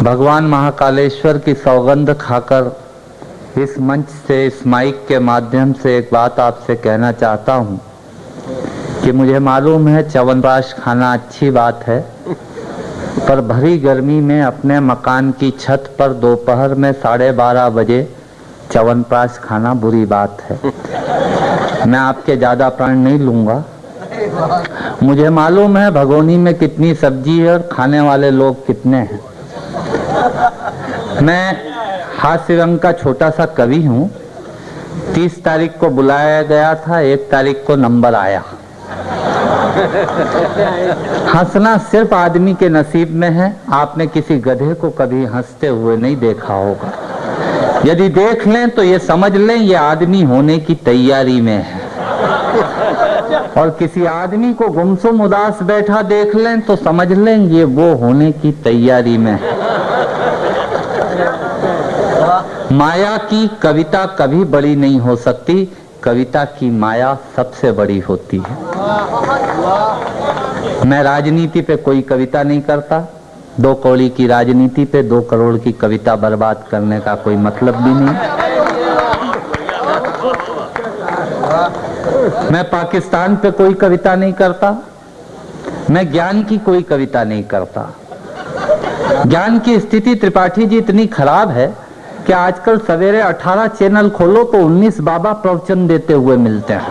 भगवान महाकालेश्वर की सौगंध खाकर इस मंच से, इस माइक के माध्यम से एक बात आपसे कहना चाहता हूँ कि मुझे मालूम है च्यवनप्राश खाना अच्छी बात है, पर भरी गर्मी में अपने मकान की छत पर दोपहर में 12:30 बजे च्यवनप्राश खाना बुरी बात है। मैं आपके ज़्यादा प्राण नहीं लूँगा। मुझे मालूम है भगोनी में कितनी सब्जी है और खाने वाले लोग कितने हैं। मैं हास्य रंग का छोटा सा कवि हूँ। 30 तारीख को बुलाया गया था, 1 तारीख को नंबर आया। हंसना सिर्फ आदमी के नसीब में है। आपने किसी गधे को कभी हंसते हुए नहीं देखा होगा। यदि देख लें तो ये समझ लें ये आदमी होने की तैयारी में है, और किसी आदमी को गुमसुम उदास बैठा देख लें तो समझ लें ये वो होने की तैयारी में है। माया की कविता कभी बड़ी नहीं हो सकती, कविता की माया सबसे बड़ी होती है। मैं राजनीति पे कोई कविता नहीं करता। 2 कौड़ी की राजनीति पे 2 करोड़ की कविता बर्बाद करने का कोई मतलब भी नहीं। मैं पाकिस्तान पे कोई कविता नहीं करता। मैं ज्ञान की कोई कविता नहीं करता। ज्ञान की स्थिति त्रिपाठी जी इतनी खराब है कि आजकल सवेरे 18 चैनल खोलो तो 19 बाबा प्रवचन देते हुए मिलते हैं,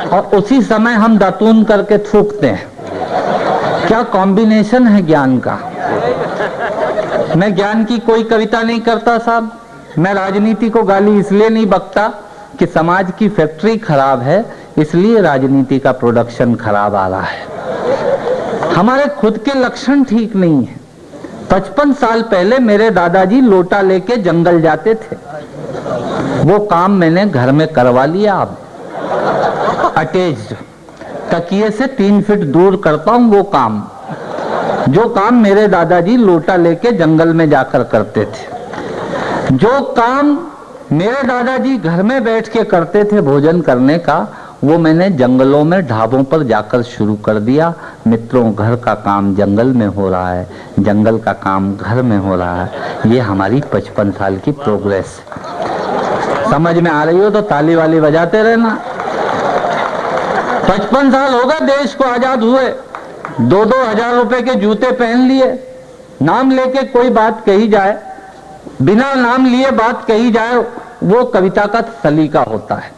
और उसी समय हम दातून करके थूकते हैं। क्या कॉम्बिनेशन है ज्ञान का। मैं ज्ञान की कोई कविता नहीं करता साहब। मैं राजनीति को गाली इसलिए नहीं बकता कि समाज की फैक्ट्री खराब है, इसलिए राजनीति का प्रोडक्शन खराब आ रहा है। हमारे खुद के लक्षण ठीक नहीं है। 55 साल पहले मेरे दादाजी लोटा लेके जंगल जाते थे। वो काम मैंने घर में करवा लिया। अब अटैच्ड तकिए से 3 फीट दूर करता हूं वो काम, जो काम मेरे दादाजी लोटा लेके जंगल में जाकर करते थे। जो काम मेरे दादाजी घर में बैठ के करते थे भोजन करने का, वो मैंने जंगलों में ढाबों पर जाकर शुरू कर दिया। मित्रों, घर का काम जंगल में हो रहा है, जंगल का काम घर में हो रहा है। ये हमारी 55 साल की प्रोग्रेस। समझ में आ रही हो तो ताली वाली बजाते रहना। 55 साल होगा देश को आजाद हुए। 2-2 हजार रुपए के जूते पहन लिए। नाम लेके कोई बात कही जाए, बिना नाम लिए बात कही जाए, वो कविता का सलीका होता है।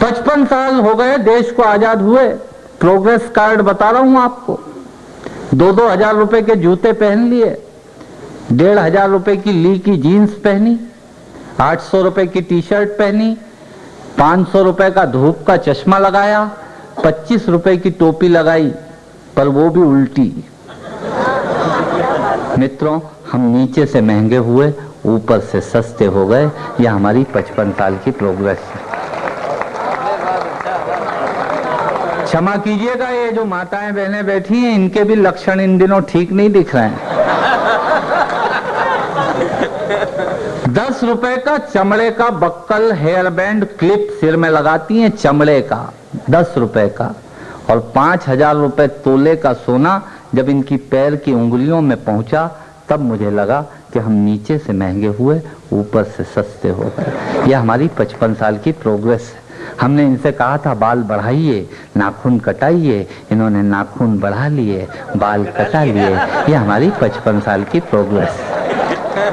55 साल हो गए देश को आजाद हुए। प्रोग्रेस कार्ड बता रहा हूं आपको। 2-2 हजार रुपए के जूते पहन लिए, 1,500 हजार रुपए की ली की जीन्स पहनी, 800 रुपए की टी शर्ट पहनी, 500 रुपए का धूप का चश्मा लगाया, 25 रुपए की टोपी लगाई, पर वो भी उल्टी। मित्रों, हम नीचे से महंगे हुए, ऊपर से सस्ते हो गए। यह हमारी 55 साल की प्रोग्रेस है। क्षमा कीजिएगा, ये जो माताएं बहनें बैठी हैं, इनके भी लक्षण इन दिनों ठीक नहीं दिख रहे हैं। 10 रुपए का चमड़े का बक्कल, हेयर बैंड, क्लिप सिर में लगाती हैं, चमड़े का 10 रुपए का, और 5,000 रुपए तोले का सोना जब इनकी पैर की उंगलियों में पहुंचा, तब मुझे लगा कि हम नीचे से महंगे हुए, ऊपर से सस्ते हो गए। यह हमारी 55 साल की प्रोग्रेस है। हमने इनसे कहा था बाल बढ़ाइए, नाखून कटाइए, इन्होंने नाखून बढ़ा लिए, बाल कटा लिए। यह हमारी 55 साल की प्रोग्रेस है।